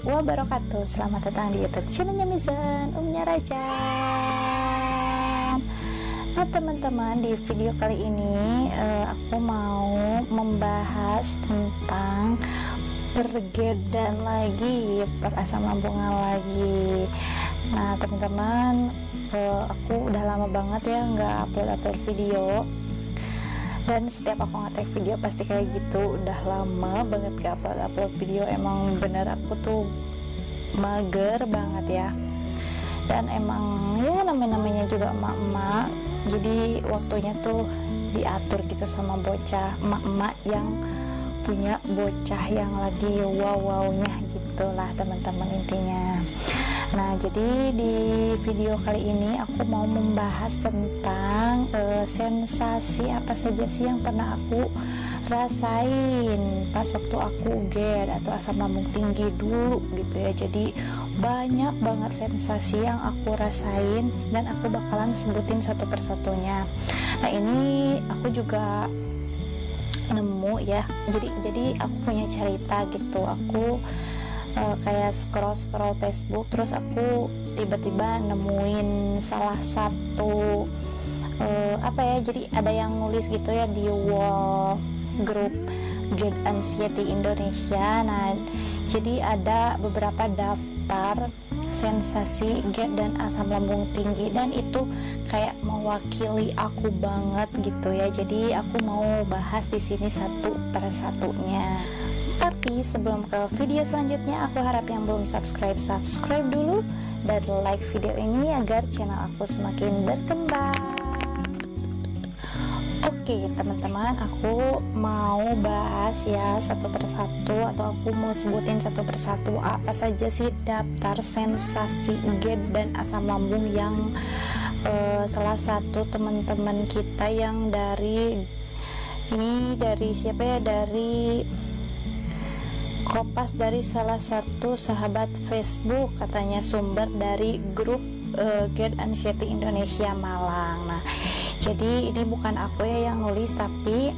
wabarakatuh. Selamat datang di YouTube channelnya Mizan Umnya Raja. Nah teman-teman, di video kali ini aku mau membahas tentang pergedan lagi, perasam lambungan lagi. Nah teman-teman, aku udah lama banget ya nggak upload video. Dan setiap aku nge-tag video pasti kayak gitu, udah lama banget gak upload video. Emang bener aku tuh mager banget ya. Dan emang ya namanya juga emak-emak, jadi waktunya tuh diatur gitu sama bocah, emak-emak yang punya bocah yang lagi wow-wownya gitu lah teman-teman intinya. Nah jadi di video kali ini aku mau membahas tentang sensasi apa saja sih yang pernah aku rasain pas waktu aku GERD atau asam lambung tinggi dulu gitu ya. Jadi banyak banget sensasi yang aku rasain dan aku bakalan sebutin satu persatunya. Nah ini aku juga nemu ya, jadi aku punya cerita gitu. Aku kayak scroll Facebook, terus aku tiba-tiba nemuin salah satu jadi ada yang nulis gitu ya di wall grup GERD Anxiety Indonesia. Nah jadi ada beberapa daftar sensasi GERD dan asam lambung tinggi, dan itu kayak mewakili aku banget gitu ya. Jadi aku mau bahas di sini satu persatunya. Tapi sebelum ke video selanjutnya, aku harap yang belum subscribe dulu dan like video ini agar channel aku semakin berkembang. Oke teman-teman, aku mau bahas ya satu persatu, atau aku mau sebutin satu persatu apa saja sih daftar sensasi GERD dan asam lambung yang salah satu teman-teman kita yang dari siapa ya, dari kopas dari salah satu sahabat Facebook, katanya sumber dari grup GERD Anxiety Indonesia Malang. Nah jadi ini bukan aku ya yang nulis, tapi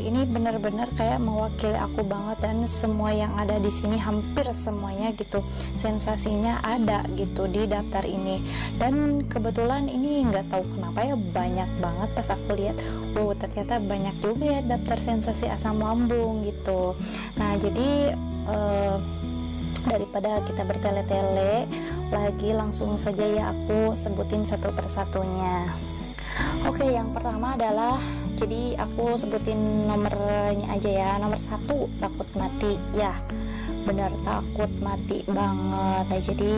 ini benar-benar kayak mewakili aku banget, dan semua yang ada di sini hampir semuanya gitu sensasinya ada gitu di daftar ini. Dan kebetulan ini nggak tahu kenapa ya banyak banget pas aku lihat, wow ternyata banyak juga ya daftar sensasi asam lambung gitu. Nah jadi daripada kita bertele-tele lagi, langsung saja ya aku sebutin satu persatunya. Oke, yang pertama adalah, jadi aku sebutin nomornya aja ya. Nomor 1, takut mati. Ya benar, takut mati banget. Nah jadi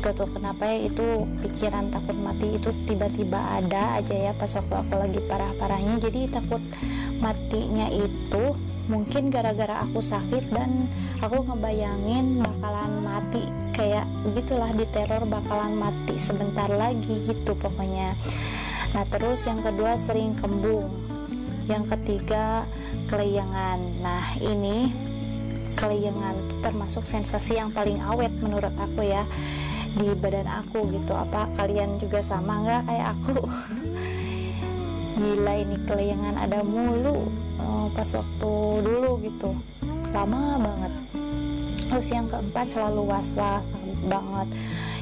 gak tau kenapa ya, itu pikiran takut mati itu tiba-tiba ada aja ya pas waktu aku lagi parah-parahnya. Jadi takut matinya itu mungkin gara-gara aku sakit dan aku ngebayangin bakalan mati, kayak gitulah, diteror bakalan mati sebentar lagi gitu pokoknya. Nah terus yang kedua sering kembung, yang ketiga kelayangan. Nah ini kelayangan termasuk sensasi yang paling awet menurut aku ya di badan aku gitu. Apa kalian juga sama nggak kayak aku? Gila, ini kelayangan ada mulu pas waktu dulu gitu, lama banget. Terus yang keempat selalu was-was banget.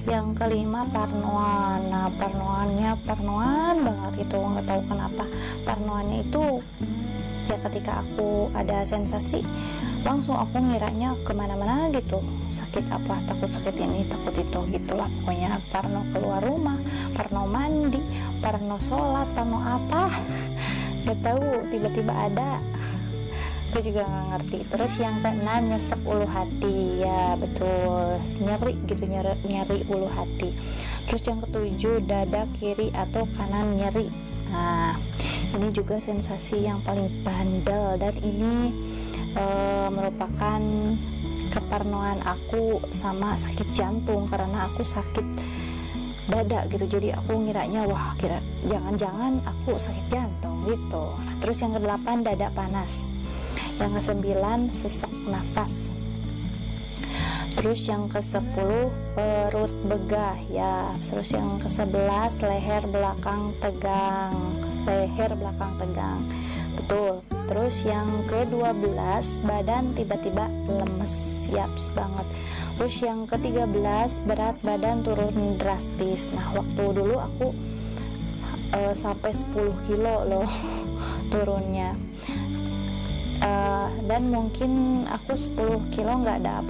Yang kelima parnoan. Nah parnoan banget gitu, nggak tahu kenapa parnoannya itu ya ketika aku ada sensasi langsung aku ngiranya kemana-mana gitu, sakit apa, takut sakit ini takut itu gitulah pokoknya. Parno keluar rumah, parno mandi, parno sholat, parno apa nggak tahu, tiba-tiba ada, aku juga nggak ngerti. Terus yang keenam nyesek ulu hati. Ya betul, nyeri gitu, nyeri ulu hati. Terus yang ketujuh dada kiri atau kanan nyeri. Nah ini juga sensasi yang paling bandel, dan ini merupakan keparnoan aku sama sakit jantung, karena aku sakit dada gitu. Jadi aku ngiranya wah jangan-jangan aku sakit jantung gitu. Nah, terus yang kedelapan dada panas. Yang kesembilan sesak nafas. Terus yang ke-10 perut begah ya. Terus yang ke-11 leher belakang tegang. betul. Terus yang ke-12 badan tiba-tiba lemes, yaps banget. Terus yang ke-13 berat badan turun drastis. Nah waktu dulu aku sampai 10 kilo loh turunnya. Dan mungkin aku 10 kilo nggak ada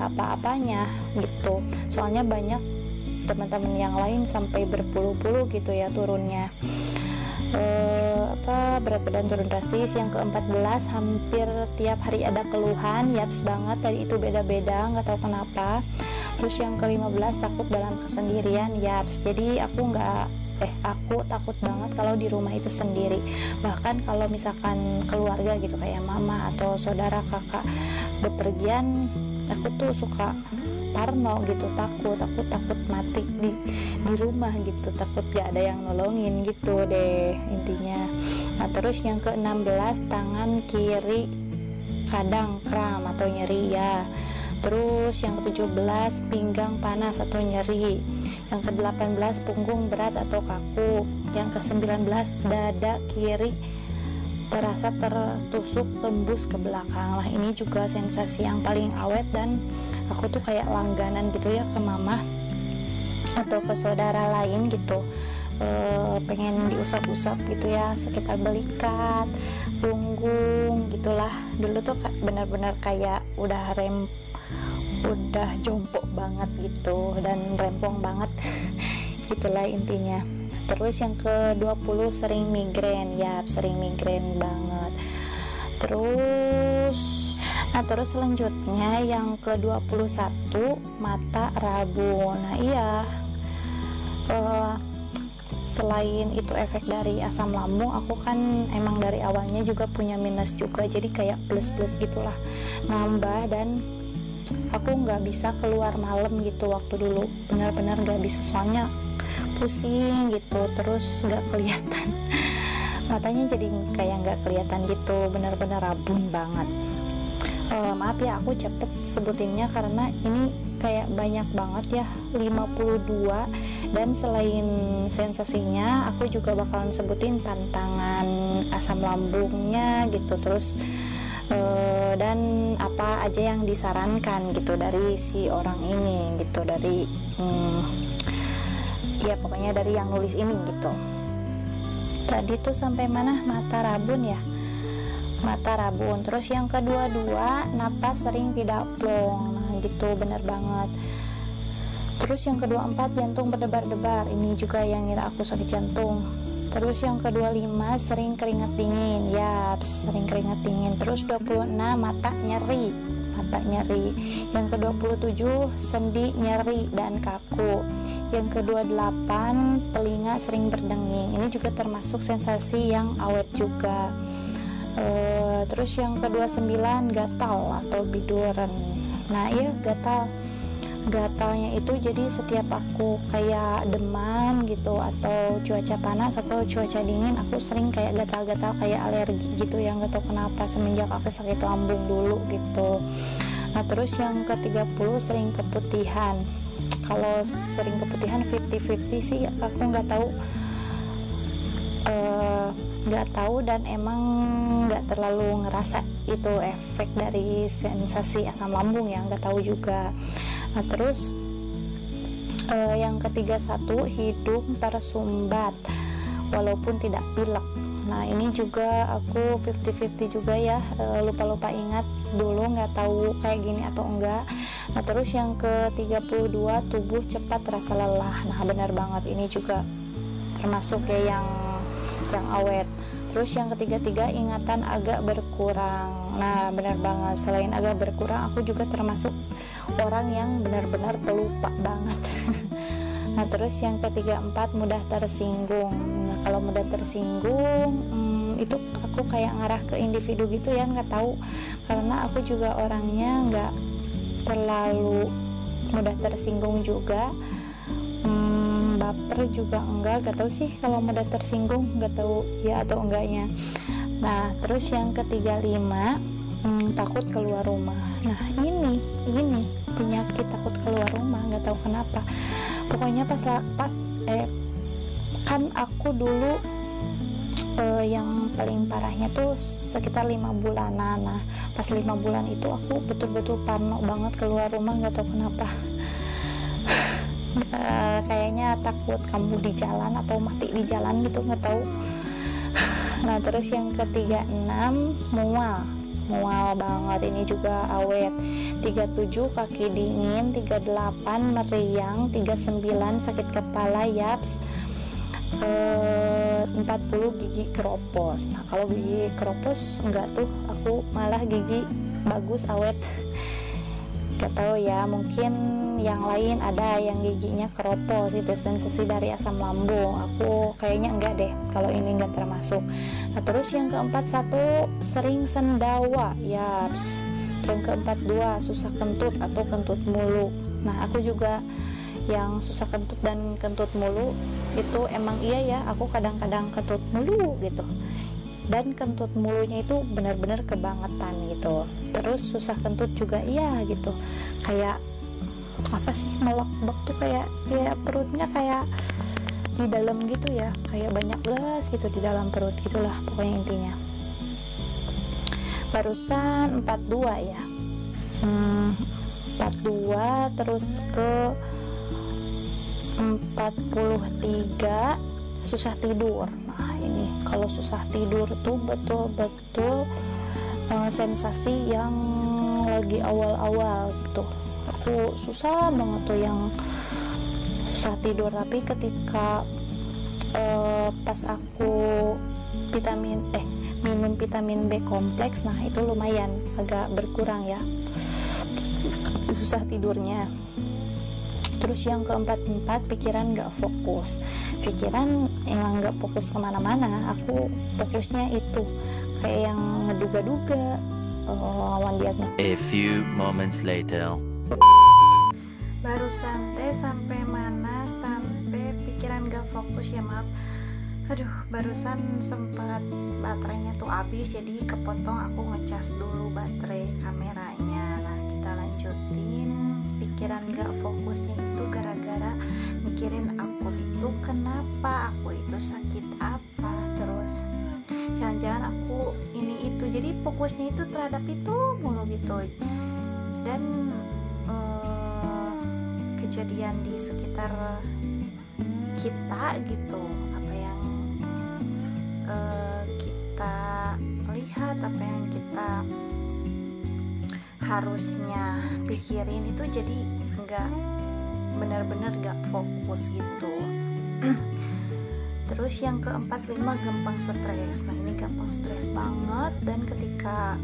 apa-apanya gitu, soalnya banyak teman-teman yang lain sampai berpuluh-puluh gitu ya turunnya. Berat badan turun drastis. Yang ke-14 hampir tiap hari ada keluhan, yaps banget, tadi itu beda-beda nggak tahu kenapa. Terus yang ke-15 takut dalam kesendirian, yaps, jadi aku takut banget kalau di rumah itu sendiri. Bahkan kalau misalkan keluarga gitu kayak mama atau saudara kakak bepergian, aku tuh suka parno gitu, takut mati di rumah gitu, takut gak ada yang nolongin gitu deh intinya. Nah terus yang ke-16 tangan kiri kadang kram atau nyeri ya. Terus yang ke-17 pinggang panas atau nyeri. Yang ke-18 punggung berat atau kaku. Yang ke-19 dada kiri terasa tertusuk tembus ke belakang. Lah ini juga sensasi yang paling awet dan aku tuh kayak langganan gitu ya ke mama atau ke saudara lain gitu. Pengen diusap-usap gitu ya, sekitar belikat, punggung gitulah. Dulu tuh benar-benar kayak udah jongkok banget gitu dan rempong banget itulah intinya. Terus yang ke-20 sering migrain, ya sering migrain banget. Terus selanjutnya yang ke-21 mata rabun. Nah iya, selain itu efek dari asam lambung, aku kan emang dari awalnya juga punya minus juga, jadi kayak plus gitulah nambah. Dan aku nggak bisa keluar malam gitu waktu dulu, benar-benar nggak bisa, soalnya pusing gitu, terus nggak kelihatan matanya, jadi kayak nggak kelihatan gitu, benar-benar rabun banget. Maaf ya aku cepet sebutinnya karena ini kayak banyak banget ya, 52. Dan selain sensasinya, aku juga bakalan sebutin pantangan asam lambungnya gitu, terus dan apa aja yang disarankan gitu dari si orang ini gitu, dari ya pokoknya dari yang nulis ini gitu. Tadi tuh sampai mana? Mata rabun ya, mata rabun. Terus yang ke-22 napas sering tidak plong. Nah gitu, bener banget. Terus yang ke-24 jantung berdebar-debar, ini juga yang ngira aku sakit jantung. Terus yang ke-25 sering keringat dingin, ya sering keringat dingin. Terus 26 mata nyeri. Yang ke-27 sendi nyeri dan kaku. Yang ke-28 telinga sering berdenging, ini juga termasuk sensasi yang awet juga. Terus yang ke-29 gatal atau biduran. Nah iya, gatalnya itu jadi setiap aku kayak demam gitu atau cuaca panas atau cuaca dingin, aku sering kayak gatal-gatal kayak alergi gitu yang gak tau kenapa semenjak aku sakit lambung dulu gitu. Nah terus yang ke-30 sering keputihan. Kalau sering keputihan 50-50 sih, aku nggak tahu dan emang nggak terlalu ngerasa itu efek dari sensasi asam lambung ya, nggak tahu juga. Nah terus yang ke-31 hidung tersumbat walaupun tidak pilek. Nah ini juga aku 50-50 juga ya, lupa ingat dulu nggak tahu kayak gini atau enggak. Nah terus yang ke-32 tubuh cepat terasa lelah. Nah benar banget, ini juga termasuk ya yang awet. Terus yang ke-33 ingatan agak berkurang. Nah benar banget, selain agak berkurang, aku juga termasuk orang yang benar-benar pelupa banget. Nah terus yang ke-34 mudah tersinggung. Nah kalau mudah tersinggung itu aku kayak ngarah ke individu gitu ya, nggak tahu, karena aku juga orangnya nggak terlalu mudah tersinggung juga, baper juga enggak tahu sih kalau mudah tersinggung, nggak tahu ya atau enggaknya. Nah terus yang ke-35 takut keluar rumah. Nah ini penyakit takut keluar rumah, nggak tahu kenapa. Pokoknya pas kan aku dulu Yang paling parahnya tuh sekitar 5 bulanan. Nah pas 5 bulan itu aku betul-betul parno banget keluar rumah, nggak tahu kenapa. Kayaknya takut kambuh di jalan atau mati di jalan gitu, nggak tahu. Nah terus yang ke-36 mual banget, ini juga awet. 37 kaki dingin, 38 meriang, 39 sakit kepala, yaps. 40 gigi keropos. Nah kalau gigi keropos enggak tuh, aku malah gigi bagus awet. Gak tahu ya, mungkin yang lain ada yang giginya keropos itu sensasi dari asam lambung. Aku kayaknya enggak deh, kalau ini enggak termasuk. Nah terus yang keempat, 1 sering sendawa, yaps. Yang keempat, 2 susah kentut atau kentut mulu. Nah aku juga yang susah kentut dan kentut mulu itu emang iya ya, aku kadang-kadang kentut mulu gitu, dan kentut mulunya itu benar-benar kebangetan gitu. Terus susah kentut juga iya gitu, kayak apa sih, melok-bek tuh kayak perutnya kayak di dalam gitu ya, kayak banyak gas gitu di dalam perut gitulah pokoknya intinya. Barusan 42 ya, 42 terus ke 43 susah tidur. Nah ini kalau susah tidur tuh betul-betul sensasi yang lagi awal-awal gitu. Aku susah banget tuh yang susah tidur, tapi ketika pas aku minum vitamin B kompleks, nah itu lumayan agak berkurang ya susah tidurnya. Terus yang keempat, pikiran gak fokus. Pikiran emang gak fokus kemana-mana. Aku fokusnya itu kayak yang ngeduga-duga lawan diagnosis. A few moments later. Baru santai sampai mana? Sampai pikiran gak fokus ya, maaf. Aduh, barusan sempat baterainya tuh habis, jadi kepotong. Aku ngecas dulu baterai kameranya. Nah kita lanjutin. Pikiran gak fokusnya itu gara-gara mikirin aku itu kenapa, aku itu sakit apa, terus jangan-jangan aku ini itu, jadi fokusnya itu terhadap itu mulu gitu. Dan kejadian di sekitar kita gitu, apa yang kita lihat, apa yang kita harusnya pikirin itu jadi nggak benar-benar nggak fokus gitu. Terus yang ke-45 gampang stres. Nah ini gampang stres banget, dan ketika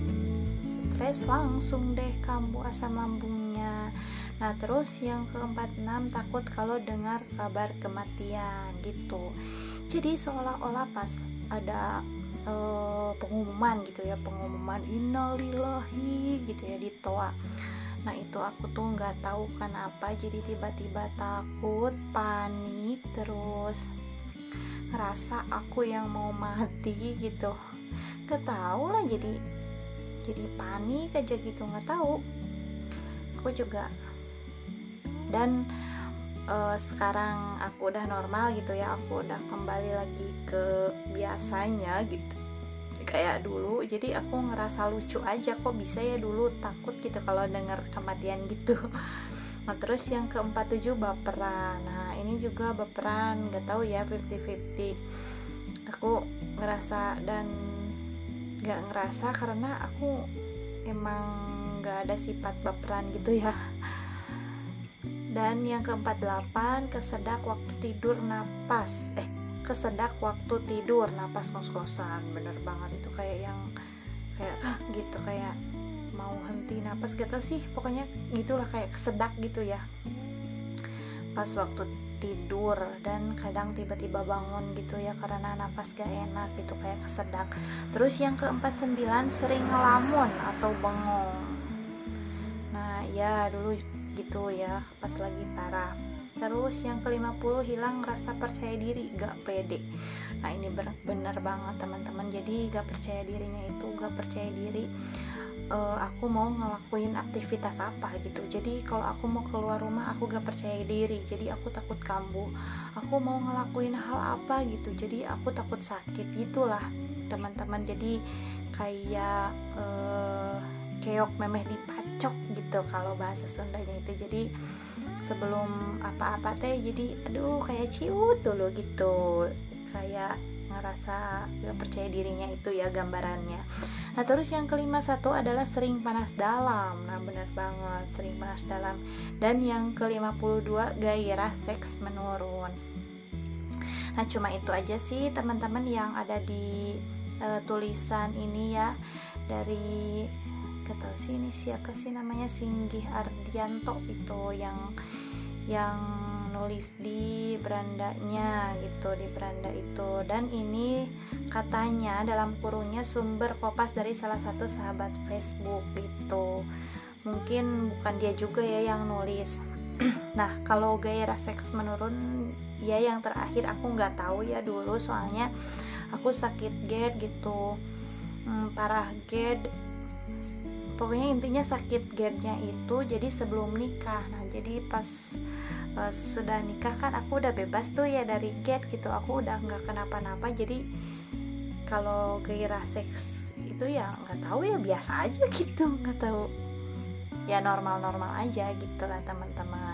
stres langsung deh kambuh asam lambungnya. Nah terus yang ke-46 takut kalau dengar kabar kematian gitu. Jadi seolah-olah pas ada pengumuman gitu ya, pengumuman innalillahi gitu ya di toa. Nah itu aku tuh nggak tahu kenapa jadi tiba-tiba takut, panik, terus ngerasa aku yang mau mati gitu. Gak tahu lah, jadi panik aja gitu, nggak tahu. Aku juga, dan sekarang aku udah normal gitu ya, aku udah kembali lagi ke biasanya gitu kayak dulu. Jadi aku ngerasa lucu aja, kok bisa ya dulu takut gitu kalau denger kematian gitu. Nah terus yang ke-47 baperan. Nah ini juga baperan, gak tahu ya, 50-50. Aku ngerasa dan gak ngerasa karena aku emang gak ada sifat baperan gitu ya. Dan yang ke-48 kesedak waktu tidur napas ngos-ngosan. Bener banget itu, kayak gitu, kayak mau henti napas, gak tau sih, pokoknya gitulah, kayak kesedak gitu ya pas waktu tidur. Dan kadang tiba-tiba bangun gitu ya karena napas gak enak gitu, kayak kesedak. Terus yang ke-49 sering ngelamun atau bengong. Nah ya dulu gitu ya pas lagi parah. Terus yang ke-50, hilang rasa percaya diri, gak pede. Nah ini bener banget teman-teman. Jadi gak percaya dirinya itu gak percaya diri aku mau ngelakuin aktivitas apa gitu. Jadi kalau aku mau keluar rumah aku gak percaya diri, jadi aku takut kambuh. Aku mau ngelakuin hal apa gitu, jadi aku takut sakit gitulah teman-teman. Jadi kayak keok memeh dipacok gitu kalau bahasa Sundanya itu. Jadi sebelum apa-apa teh jadi aduh kayak ciut dulu gitu, kayak ngerasa gak percaya dirinya itu ya gambarannya. Nah terus yang ke-51 adalah sering panas dalam. Nah benar banget, sering panas dalam. Dan yang ke-52 gairah seks menurun. Nah cuma itu aja sih teman-teman yang ada di tulisan ini ya, dari gak tahu sih ini siapa sih namanya, Singgih Ardianto itu yang nulis di berandanya gitu, di beranda itu. Dan ini katanya dalam kurungnya sumber kopas dari salah satu sahabat Facebook gitu, mungkin bukan dia juga ya yang nulis. Nah kalau gairah seks menurun ya yang terakhir aku nggak tahu ya dulu, soalnya aku sakit GERD gitu, parah GERD. Pokoknya intinya sakit GERD-nya itu jadi sebelum nikah. Nah jadi pas sesudah nikah kan aku udah bebas tuh ya dari GERD gitu, aku udah nggak kenapa-napa. Jadi kalau gairah seks itu ya nggak tahu ya biasa aja gitu, nggak tahu ya, normal-normal aja gitu lah teman-teman.